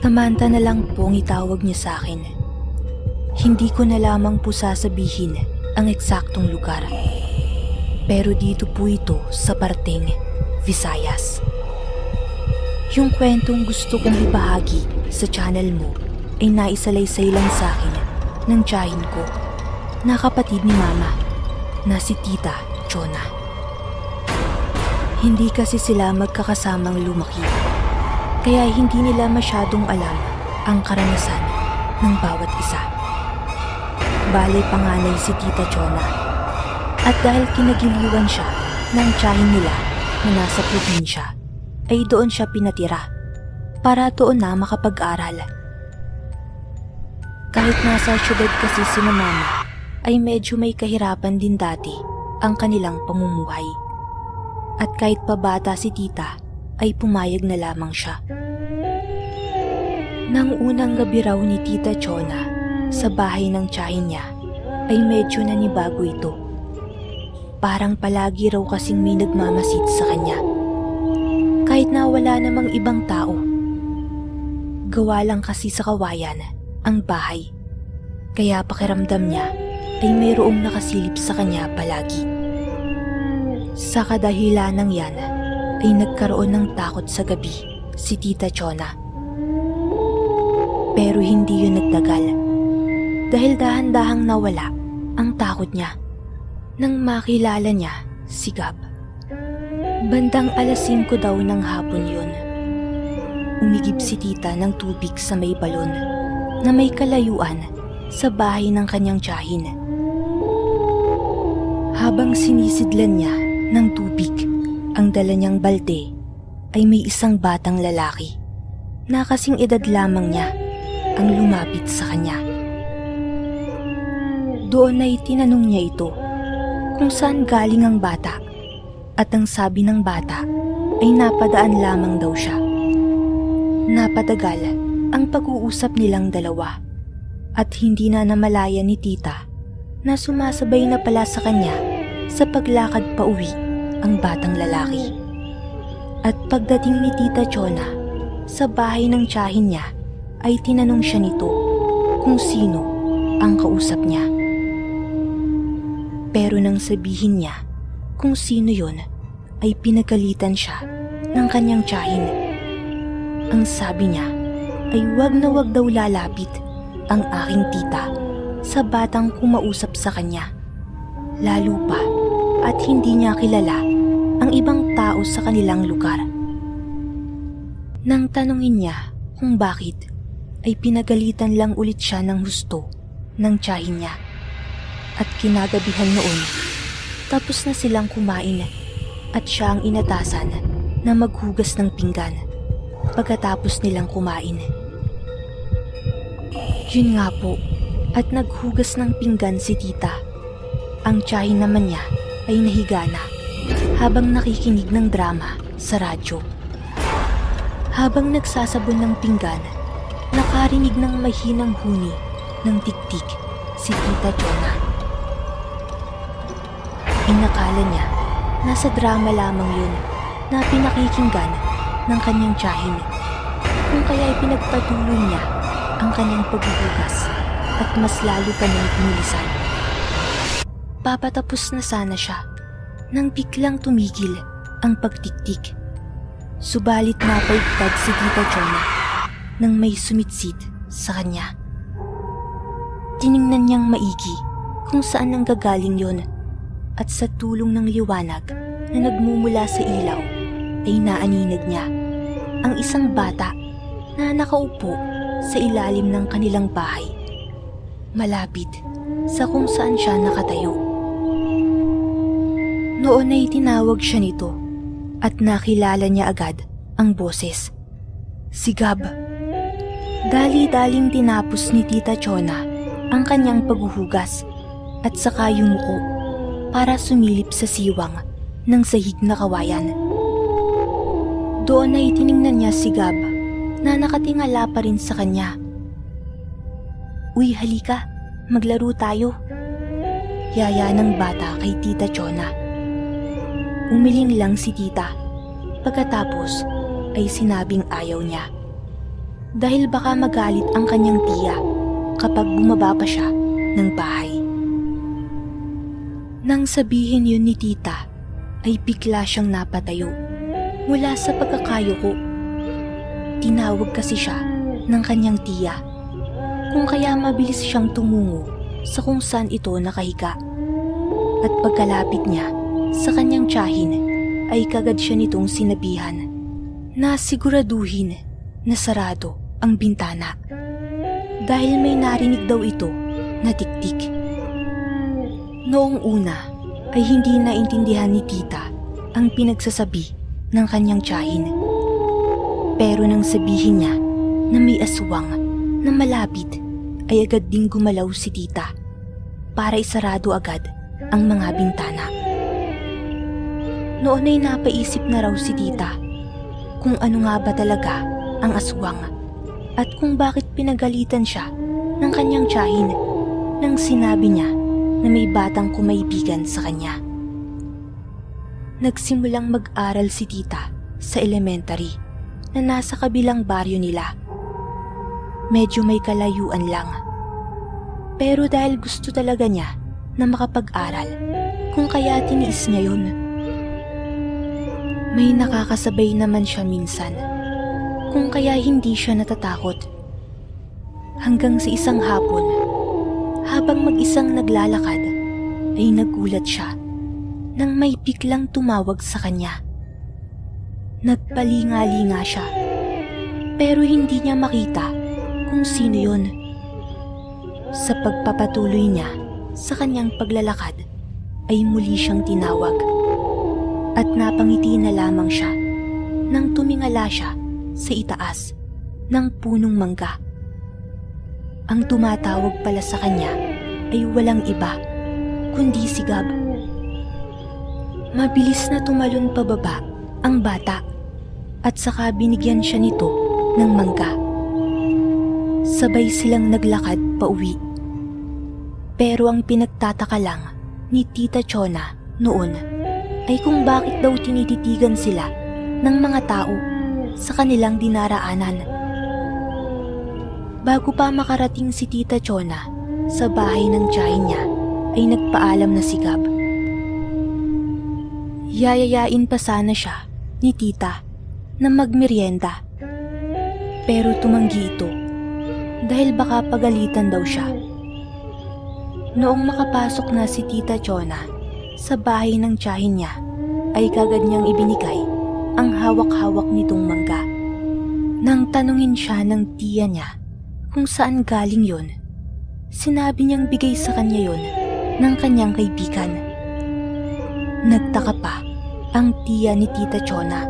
Samantha na lang pong itawag niya sa akin. Hindi ko na lamang po sasabihin ang eksaktong lugar. Pero dito po ito sa parteng Visayas. Yung kwentong gusto kong ibahagi sa channel mo ay naisalaysay lang sa akin ng tiyahin ko na kapatid ni Mama na si Tita Chona. Hindi kasi sila magkakasamang lumaki, kaya hindi nila masyadong alam ang karanasan ng bawat isa. Bale panganay si Tita Chona, at dahil kinagiliwan siya ng tiyahin nila na nasa probinsya, ay doon siya pinatira para doon na makapag-aral. Kahit nasa syudad kasi si Mama, ay medyo may kahirapan din dati ang kanilang pamumuhay. At kahit pa bata si Tita, ay pumayag na lamang siya. Nang unang gabi raw ni Tita Chona sa bahay ng tiyahin niya, ay medyo nanibago ito. Parang palagi raw kasing may nagmamasid sa kanya. Kahit na wala namang ibang tao. Gawa lang kasi sa kawayan ang bahay. Kaya pakiramdam niya ay mayroong nakasilip sa kanya palagi. Sa kadahilanang yan ay nagkaroon ng takot sa gabi si Tita Chona. Pero hindi yun nagtagal dahil dahan-dahang nawala ang takot niya nang makilala niya si Gab. Bandang 5:00 daw ng hapon yun. Umigib si Tita ng tubig sa may balon na may kalayuan sa bahay ng kanyang tiyahin. Habang sinisidlan niya ng tubig ang dala niyang balde, ay may isang batang lalaki na kasing edad lamang niya ang lumapit sa kanya. Doon ay tinanong niya ito kung saan galing ang bata, at ang sabi ng bata ay napadaan lamang daw siya. Napatagal ang pag-uusap nilang dalawa at hindi na namalaya ni Tita na sumasabay na pala sa kanya sa paglakad pa uwi ang batang lalaki. At pagdating ni Tita Chona sa bahay ng tiyahin niya, ay tinanong siya nito kung sino ang kausap niya. Pero nang sabihin niya kung sino yon, ay pinagalitan siya ng kanyang tiyahin. Ang sabi niya ay wag na wag daw lalapit ang aking tita sa batang kumausap sa kanya. Lalo pa at hindi niya kilala ang ibang tao sa kanilang lugar. Nang tanungin niya kung bakit, ay pinagalitan lang ulit siya ng husto ng tiyahin niya. At kinagabihan noon, tapos na silang kumain at siya ang inatasan na maghugas ng pinggan pagkatapos nilang kumain. Yun nga po, at naghugas ng pinggan si Tita. Ang tiyahin naman niya ay nahiga na habang nakikinig ng drama sa radyo. Habang nagsasabon ng pinggan, nakarinig ng mahinang huni ng tiktik si Tita Chona. Inakala niya nasa drama lamang yun na pinakikinggan ng kanyang tiyahin, kung kaya pinagpatuloy niya ang kanyang paghuhugas at mas lalo pa niyang pinilisan. Papatapos na sana siya nang biglang tumigil ang pagtiktik. Subalit napaigtad si Tita Chona nang may sumitsid sa kanya. Tiningnan niyang maigi kung saan nanggagaling yon, at sa tulong ng liwanag na nagmumula sa ilaw ay naaninag niya ang isang bata na nakaupo sa ilalim ng kanilang bahay, malapit sa kung saan siya nakatayo. Noon ay tinawag siya nito at nakilala niya agad ang boses. Si Gab. Dali-daling tinapos ni Tita Chona ang kanyang paghuhugas at saka yumuko para sumilip sa siwang ng sahig na kawayan. Doon ay tiningnan niya si Gab na nakatingala pa rin sa kanya. Uy, halika, maglaro tayo. Yaya ng bata kay Tita Chona. Umiling lang si Tita. Pagkatapos ay sinabing ayaw niya. dahil baka magalit ang kanyang tiya kapag bumaba pa siya ng bahay. Nang sabihin yun ni tita, ay bigla siyang napatayo mula sa pagkakayuko. Tinawag kasi siya ng kanyang tiya, kung kaya mabilis siyang tumungo sa kung saan ito nakahiga. At pagkalapit niya sa kanyang tiyahin, ay kagad siya nitong sinabihan na siguraduhin na sarado ang bintana dahil may narinig daw ito na tiktik. Noong una ay hindi naintindihan ni tita ang pinagsasabi ng kanyang tiyahin. Pero nang sabihin niya na may aswang na malapit, ay agad ding gumalaw si tita para isarado agad ang mga bintana. Noon ay napaisip na raw si tita kung ano nga ba talaga ang aswang at kung bakit pinagalitan siya ng kanyang tiyahin nang sinabi niya na may batang kumaibigan sa kanya. Nagsimulang mag-aral si tita sa elementary na nasa kabilang baryo nila. Medyo may kalayuan lang. Pero dahil gusto talaga niya na makapag-aral, kung kaya tiniis niya yun. May nakakasabay naman siya minsan, kung kaya hindi siya natatakot. Hanggang sa isang hapon, habang mag-isang naglalakad, ay nagulat siya nang may biglang tumawag sa kanya. Nagpalinga-linga siya, pero hindi niya makita kung sino yun. Sa pagpapatuloy niya sa kanyang paglalakad, ay muli siyang tinawag. At napangiti na lamang siya nang tumingala siya sa itaas ng punong mangga. Ang tumatawag pala sa kanya ay walang iba kundi si Gab. Mabilis na tumalon pababa ang bata at saka binigyan siya nito ng mangga. Sabay silang naglakad pauwi. Pero ang pinagtataka lang ni Tita Chona noon ay kung bakit daw tinititigan sila ng mga tao sa kanilang dinaraanan. Bago pa makarating si Tita Chona sa bahay ng tiyahin niya, ay nagpaalam na si Gab. Yayayain pa sana siya ni tita na magmeryenda. Pero tumanggi ito dahil baka pagalitan daw siya. Noong makapasok na si Tita Chona sa bahay ng tiyahin niya, ay kagad niyang ibinigay ang hawak-hawak nitong mangga. Nang tanungin siya ng tiya niya kung saan galing yon, sinabi niyang bigay sa kanya yon ng kanyang kaibigan. Nagtaka pa ang tiya ni Tita Chona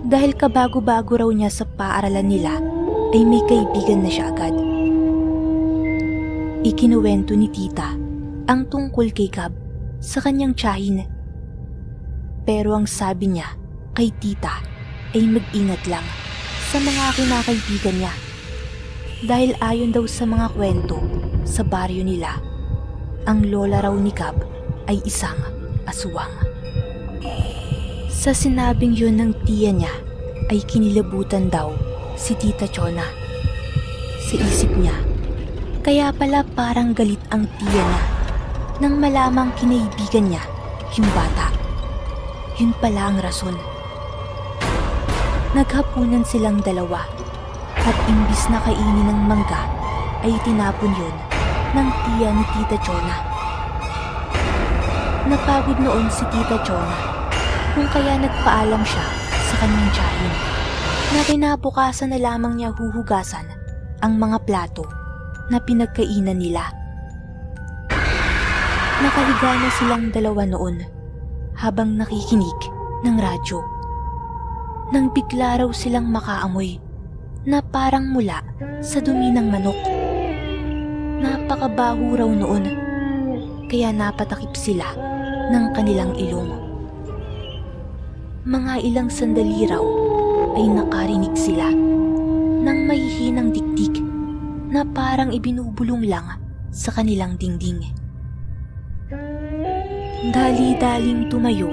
dahil kabago-bago raw niya sa paaralan nila ay may kaibigan na siya agad. Ikinuwento ni tita ang tungkol kay Gab sa kanyang tiyahin. Pero ang sabi niya kay tita ay mag-ingat lang sa mga kinakaibigan niya dahil ayon daw sa mga kwento sa baryo nila, ang lola raw ni Gab ay isang aswang. Sa sinabing yun ng tiya niya ay kinilabutan daw si Tita Chona. Sa isip niya, kaya pala parang galit ang tiya niya nang malamang kinaibigan niya yung bata. Yun pala ang rason. Naghapunan silang dalawa at imbis na kainin ng mangga ay tinapon yun ng tiya ni Tita Chona. Napagod noon si Tita Chona kung kaya nagpaalam siya sa kanyang tiyahin na kinabukasan na lamang niya huhugasan ang mga plato na pinagkainan nila. Nakahiga na silang dalawa noon habang nakikinig ng radyo. Nang bigla raw silang makaamoy na parang mula sa dumi ng manok. Napakabaho raw noon kaya napatakip sila ng kanilang ilong. Mga ilang sandali raw ay nakarinig sila ng mahihinang dikdik na parang ibinubulong lang sa kanilang dingding. Dali-daling tumayo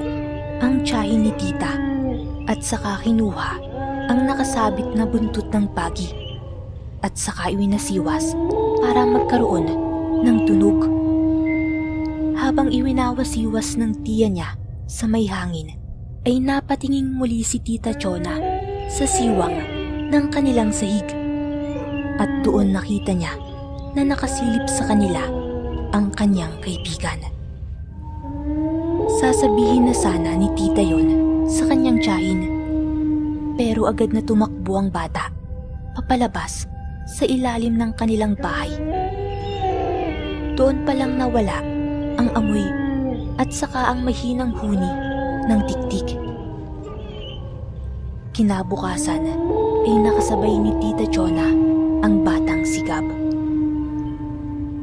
ang tiyahin ni tita at saka kinuha ang nakasabit na buntot ng pagi at saka iwinasiwas para magkaroon ng tunog. Habang iwinawasiwas ng tiya niya sa may hangin, ay napatingin muli si Tita Chona sa siwang ng kanilang sahig. At doon nakita niya na nakasilip sa kanila ang kanyang kaibigan. Sasabihin na sana ni Tita yon sa kanyang tiyahin, pero agad na tumakbo ang bata papalabas sa ilalim ng kanilang bahay. Doon palang nawala ang amoy at saka ang mahinang huni ng tiktik. Kinabukasan ay nakasabay ni Tita Chona ang batang si Gab.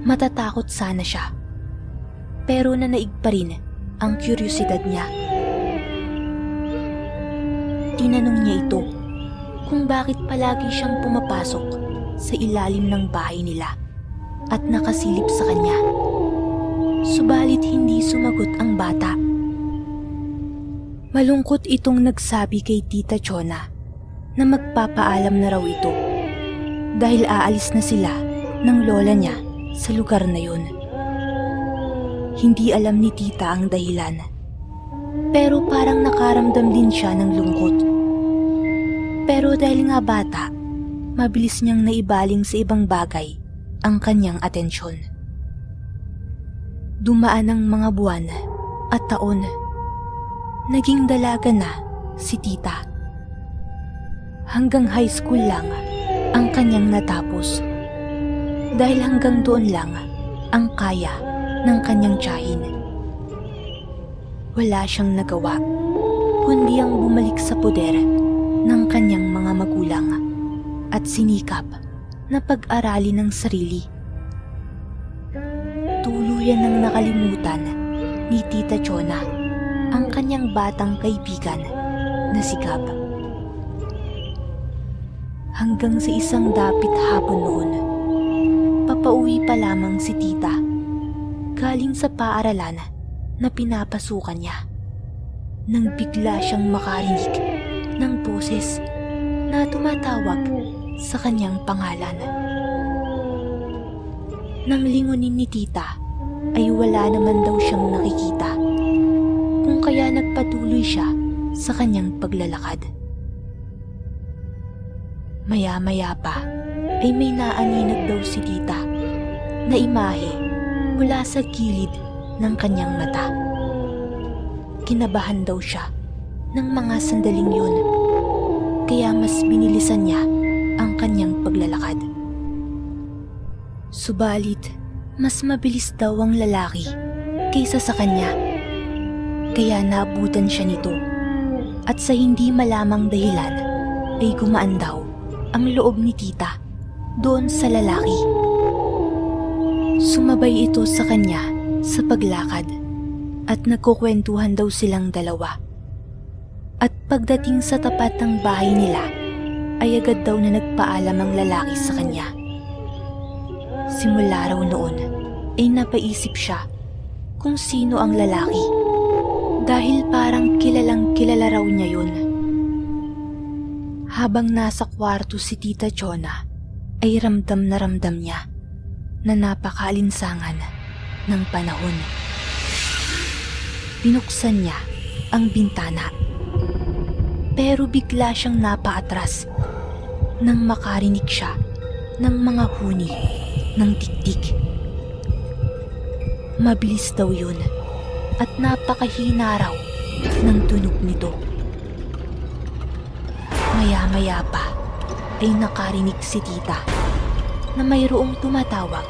Matatakot sana siya, pero nanaig pa rin ang kuryosidad niya. Tinanong niya ito kung bakit palagi siyang pumapasok sa ilalim ng bahay nila at nakasilip sa kanya. Subalit hindi sumagot ang bata. Malungkot itong nagsabi kay Tita Chona na magpapaalam na raw ito dahil aalis na sila ng lola niya sa lugar na yun. Hindi alam ni Tita ang dahilan, pero parang nakaramdam din siya ng lungkot. Pero dahil nga bata, mabilis niyang naibaling sa ibang bagay ang kanyang atensyon. Dumaan ang mga buwan at taon. Naging dalaga na si Tita. Hanggang high school lang ang kanyang natapos. Dahil hanggang doon lang ang kaya ng kanyang tiyahin. Wala siyang nagawa kundi ang bumalik sa poder ng kanyang mga magulang at sinikap na pag-aralin ng sarili. Tuluyan nang nakalimutan ni Tita Chona ang kanyang batang kaibigan na si Gab. Hanggang sa isang dapit hapon noon, papauwi pa lamang si Tita galing sa paaralan na pinapasukan niya nang bigla siyang makarinig ng boses na tumatawag sa kanyang pangalan. Nang lingunin ni Tita ay wala naman daw siyang nakikita, kung kaya nagpatuloy siya sa kanyang paglalakad. Maya-maya pa ay may naaninag daw si Tita na imahe mula sa gilid ng kanyang mata. Kinabahan daw siya ng mga sandaling yun, kaya mas binilisan niya ang kanyang paglalakad. Subalit, mas mabilis daw ang lalaki kaysa sa kanya, kaya naabutan siya nito at sa hindi malamang dahilan ay gumaan daw ang loob ni Tita doon sa lalaki. Sumabay ito sa kanya sa paglakad at nagkukwentuhan daw silang dalawa. At pagdating sa tapat ng bahay nila ay agad daw na nagpaalam ang lalaki sa kanya. Simula raw noon ay napaisip siya kung sino ang lalaki dahil parang kilalang kilala raw niya yun. Habang nasa kwarto si Tita Chona ay ramdam na ramdam niya na napakaalinsangan ng panahon. Binuksan niya ang bintana, pero bigla siyang napaatras nang makarinig siya ng mga huni ng tiktik. Mabilis daw yun at napakahina raw ng tunog nito. Maya-maya pa ay nakarinig si Tita na mayroong tumatawag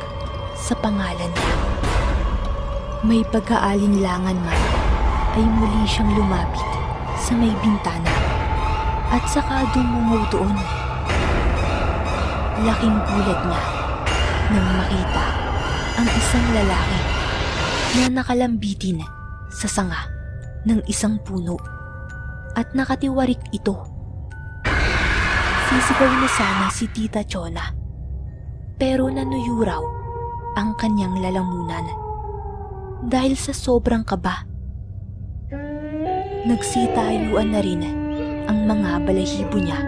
sa pangalan niya. May pag-aalinlangan man ay muli siyang lumapit sa may bintana at saka dumungaw doon. Laking gulat niya nang makita ang isang lalaki na nakalambitin sa sanga ng isang puno at nakatiwarik ito. Sisigaw na sana si Tita Chona, pero nanuyo raw ang kanyang lalamunan dahil sa sobrang kaba. Nagsitayuan na rin ang mga balahibo niya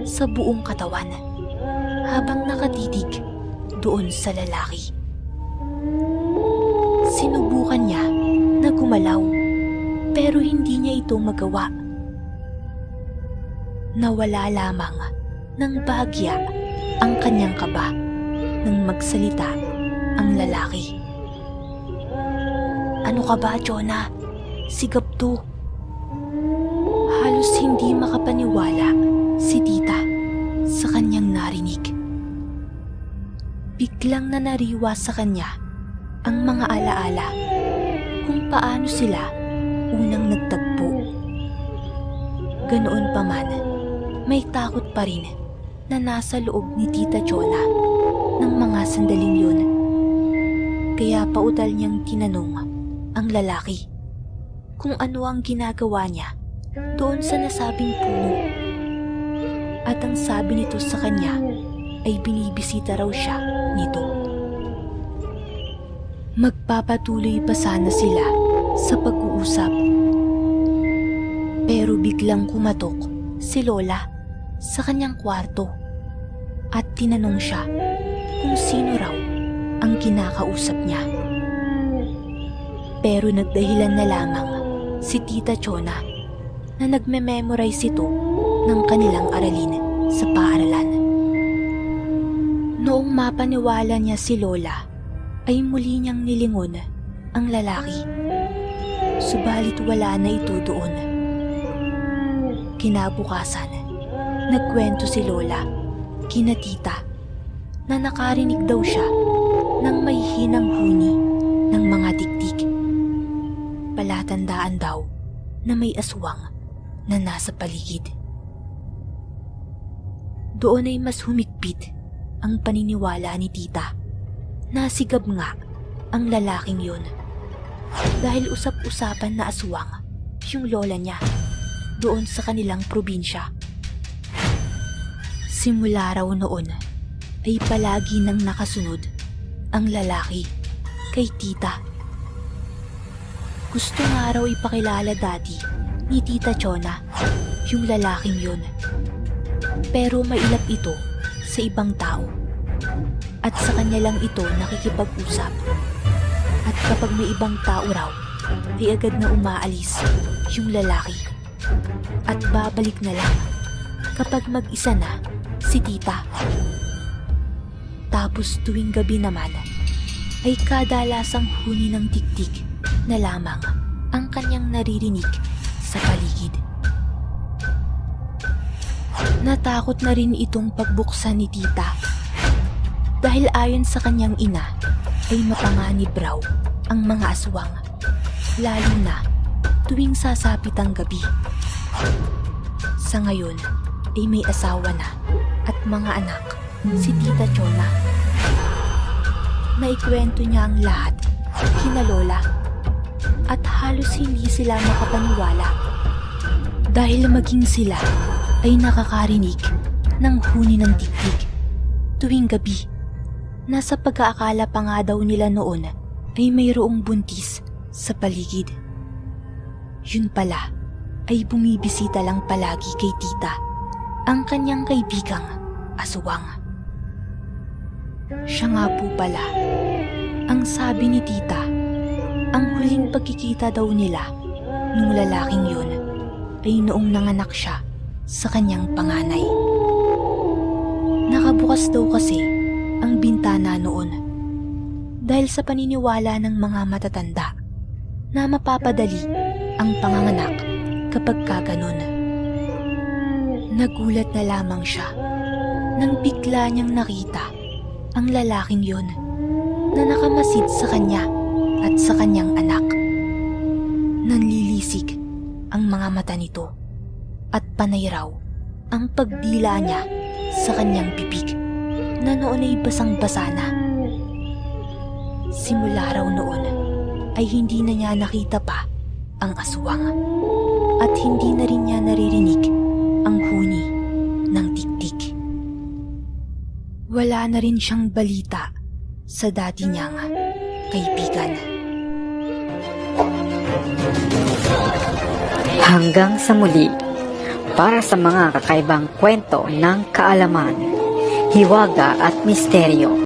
sa buong katawan habang nakatitig doon sa lalaki. Sinubukan niya na gumalaw pero hindi niya ito magawa. Nawala lamang ng bahagya ang kanyang kaba nang magsalita ang lalaki. "Ano ka ba, Jonah? Sigap to." Halos hindi makapaniwala si tita sa kanyang narinig. Biglang nanariwa sa kanya ang mga alaala kung paano sila unang nagtagpo. Ganoon pa man, may takot pa rin na nasa loob ni Tita Jonah ng mga sandaling yun. Kaya pautal niyang tinanong ang lalaki kung ano ang ginagawa niya doon sa nasabing puno. At ang sabi nito sa kanya ay binibisita raw siya nito. Magpapatuloy pa sana sila sa pag-uusap. Pero biglang kumatok si Lola sa kanyang kwarto at tinanong siya kung sino raw ang kinakausap niya. Pero nagdahilan na lamang si Tita Jonah na nagme-memorize ito ng kanilang aralin sa paaralan. Noong mapaniwala niya si Lola, ay muli niyang nilingon ang lalaki. Subalit wala na ito doon. Kinabukasan, nagkwento si Lola kina tita na nakarinig daw siya ng may hinang huni ng mga tiktik. Palatandaan daw na may aswang na nasa paligid. Doon ay mas humigpit ang paniniwala ni tita. Nasigab nga ang lalaking yun dahil usap-usapan na aswang yung lola niya doon sa kanilang probinsya. Simula raw noon ay palagi nang nakasunod ang lalaki kay tita. Gusto nga raw ipakilala dati ni Tita Jonah yung lalaking yun, pero mailap ito sa ibang tao at sa kanya lang ito nakikipag-usap. At kapag may ibang tao raw, ay agad na umaalis yung lalaki at babalik na lang kapag mag-isa na si tita. Tapos tuwing gabi naman ay kadalasang huni ng tiktik na lamang ang kanyang naririnig sa paligid. Natakot na rin itong pagbuksan ni tita dahil ayon sa kanyang ina ay mapanganib raw ang mga aswang, lalo na tuwing sasapit ang gabi. Sa ngayon ay may asawa na at mga anak si Tita Jonah. Naikwento niya ang lahat kina Lola at halos hindi sila makapaniwala dahil maging sila ay nakakarinig ng huni ng tiktik tuwing gabi. Nasa pag-aakala pa nga daw nila noon ay mayroong buntis sa paligid. Yun pala ay bumibisita lang palagi kay tita ang kanyang kaibigang aswang. Siya nga po pala ang sabi ni tita, ang huling pagkikita daw nila nung lalaking yun ay noong nanganak siya sa kanyang panganay. Nakabukas daw kasi ang bintana noon dahil sa paniniwala ng mga matatanda na mapapadali ang panganganak kapag kaganon. Nagulat na lamang siya nang bigla niyang nakita ang lalaking yon na nakamasid sa kanya at sa kanyang anak. Nanlilisik ang mga mata nito at panay raw ang pagdila niya sa kanyang bibig na noon ay basang-basa na. Simula raw noon ay hindi na niya nakita pa ang aswang at hindi na rin niya naririnig ang huni ng tiktik. Wala na rin siyang balita sa dati niyang kaibigan. Hanggang sa muli, para sa mga kakaibang kwento ng kaalaman, hiwaga at misteryo.